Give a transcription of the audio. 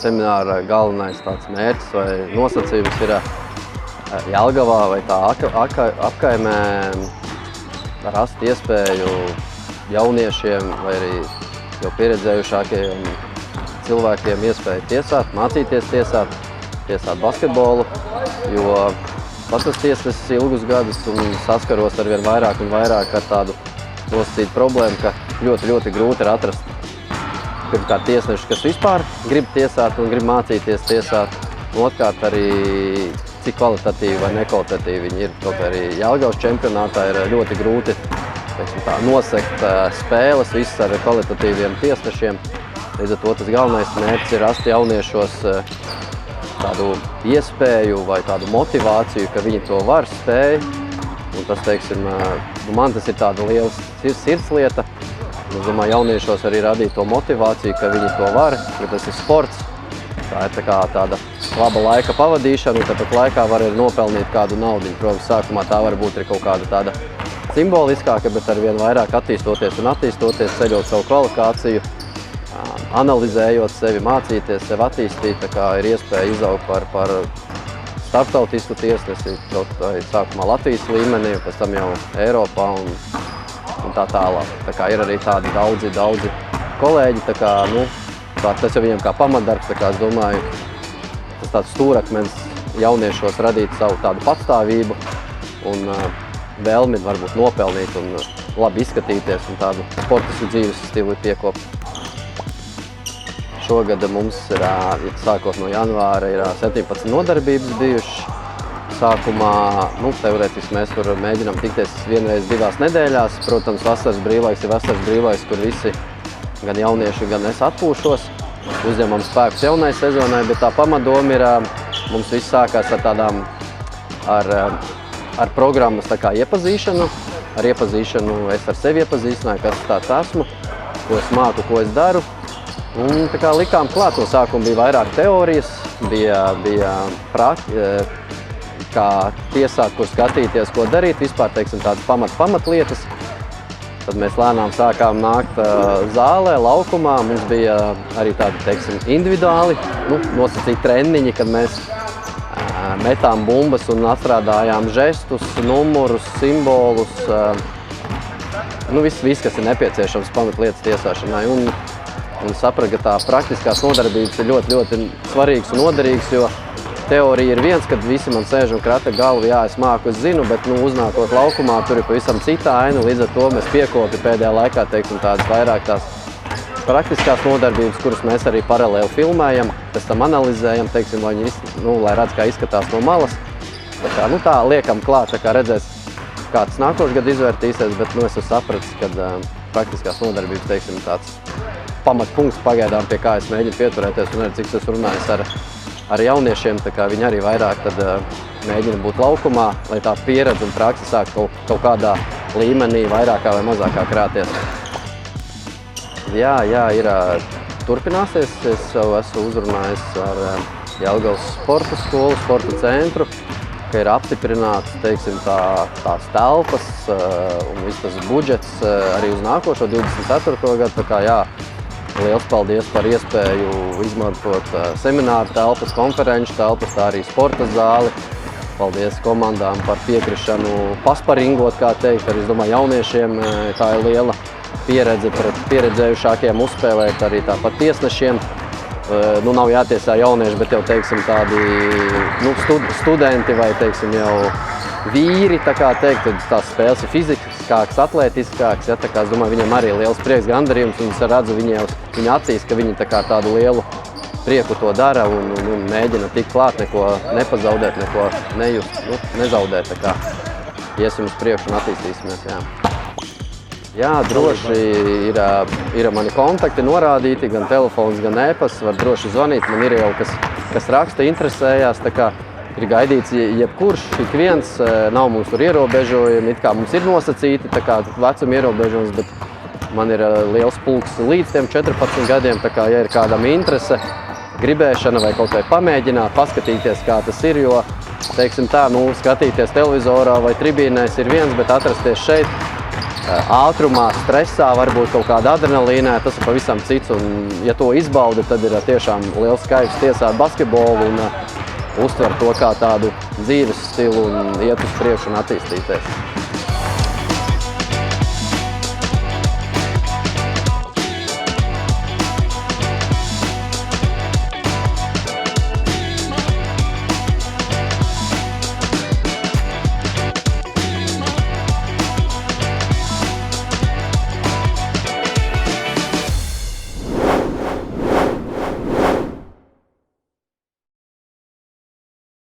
semināra galvenais tāds mērķis vai nosacījums ir Jelgavā vai tā apkaimē rast iespēju jauniešiem vai arī jau pieredzējušākiem cilvēkiem iespēju tiesāt, mācīties tiesāt basketbolu, jo pats esmu tiesnesis ilgus gadus un saskaros arvien vairāk un vairāk ar tādu nosacītu problēmu, ka ļoti grūti ir atrast pirmkārt tiesneši, kas vispār grib tiesāt un grib mācīties tiesāt, un otrkārt arī cik kvalitatīvi vai nekvalitatīvi viņi ir. Kaut arī Jelgavas čempionātā ir ļoti grūti nosekt spēles visas ar kvalitatīviem tiesnešiem. Līdz ar to tas galvenais mērķis ir rast jauniešos tādu iespēju vai tādu motivāciju, ka viņi to var, spēj. Un tas, teiksim, man tas ir tāda liela sirdslieta. Es domāju, jauniešos arī radīt to motivāciju, ka viņi to var, ka tas ir sports. Tā ir tāda laba laika pavadīšana, un tāpat laikā var arī nopelnīt kādu naudiņu. Protams, sākumā tā var būt arī kaut kāda tāda simboliskāka, bet arvien vairāk attīstoties, ceļot savu kvalifikāciju, analizējot sevi, mācīties, sevi attīstīt, tā kā ir iespēja izaugt par starptautisku tiesnesi, sākumā Latvijas līmenī, pēc tam jau Eiropā un tā tālāk. Tā kā ir arī tādi daudzi kolēģi, tā kā, tas jau viņiem kā pamatdarbs, tā kā es domāju, tas tāds stūrakmens jauniešos radīt savu tādu patstāvību un vēlmi varbūt nopelnīt un labi izskatīties un tādu sportisku dzīves stilu piekopt. Šogad mums ir, sākot no janvāra, ir 17 nodarbības bijušas. Sākumā, teorētiski mēs tur mēģinām tikties vienreiz 2 nedēļās. Protams, vasaras brīvlaiks ir vasaras brīvlaiks, kur visi, gan jaunieši, gan es atpūšos. Uzņemam spēkus jaunai sezonai, bet tā pamatdoma ir, mums viss sākās ar tādām, ar programmas tā kā iepazīšanu. Ar iepazīšanu es ar sevi iepazīstināju, kas tāds esmu, ko es māku, ko es daru. Un tā kā likām klāt, no sākuma bija vairāk teorijas, bija kā tiesāt, kur skatīties, ko darīt, vispār, teiksim, tādas pamatlietas. Tad mēs lēnām sākām nākt zālē, laukumā. Mums bija arī tādi, teiksim, individuāli, nosacīti treniņi, kad mēs metām bumbas un atstrādājām žestus, numurus, simbolus. Viss, kas ir nepieciešams pamatlietas tiesāšanai. Un sapratu, ka tā praktiskās nodarbības ir ļoti svarīgas un noderīgas, jo teorija ir viens, kad visi man sēž un krata galvu, jā, es māku, es zinu, bet uznākot laukumā, tur ir pavisam cita aina, līdz ar to mēs piekopi pēdējā laikā, teiksim, tādas vairāk tās praktiskās nodarbības, kuras mēs arī paralēli filmējam, pēc tam analizējam, teiksim, lai redz, kā izskatās no malas. Tā liekam klāt, tā kā redzēs, kā tas nākošais gadu izvērtīsies, bet es esmu sapratis, ka praktiskās nodarbības, teiksim, tāds pamatpunkts pagaidām, pie kā es mēģinu pieturēties un arī cik es runāju ar jauniešiem, tā kā viņi arī vairāk tad mēģina būt laukumā, lai tā pieredze un praksa sāk kaut kādā līmenī vairākā vai mazākā krāties. Jā, ir turpināsies. Es jau esmu uzrunājis ar Jelgavas sporta skolu, sporta centru, ka ir apstiprināts, teiksim, tās telpas un viss tas budžets arī uz nākošo 24. gadu. Tā kā, jā, liels paldies par iespēju izmantot semināru telpas, konferenču telpas, tā arī sporta zāli. Paldies komandām par piekrišanu pasparingot, kā teikt. Arī, es domāju, jauniešiem tā ir liela pieredze pret pieredzējušākiem uzspēlēt, arī tāpat tiesnešiem. Nav jātiesā jaunieši, bet jau, teiksim, tādi studenti vai, teiksim, jau vīri, tā kā teikt, tad tās spēles ir fiziskākas, atlētiskākas, ja, tā kā es domāju, viņiem arī liels prieks gandarījums, un es redzu viņi acīs, ka viņi tā kā tādu lielu prieku to dara un mēģina tikt klāt, neko nepazaudēt, neko nejust, nezaudēt, tā kā iesim uz priekšu un attīstīsimies, jā. Jā, droši ir mani kontakti norādīti, gan telefons, gan e-pasts, var droši zvanīt, man ir jau kas raksta, interesējās, tā kā ir gaidīts jebkurš, ik viens, nav mums tur ierobežojumi, it kā mums ir nosacīti, tā kā vecuma ierobežojums, bet man ir liels pulks līdz tiem 14 gadiem, tā kā, ja ir kādam interese, gribēšana vai kaut vai pamēģināt, paskatīties, kā tas ir, jo, teiksim tā, skatīties televizorā vai tribīnēs ir viens, bet atrasties šeit, ātrumā, stresā, varbūt kaut kāda adrenalīnā, tas ir pavisam cits. Un, ja to izbaudi, tad ir tiešām liels skaidrs tiesāt basketbolu un uztver to kā tādu dzīves stilu un iet uz priekšu un attīstīties.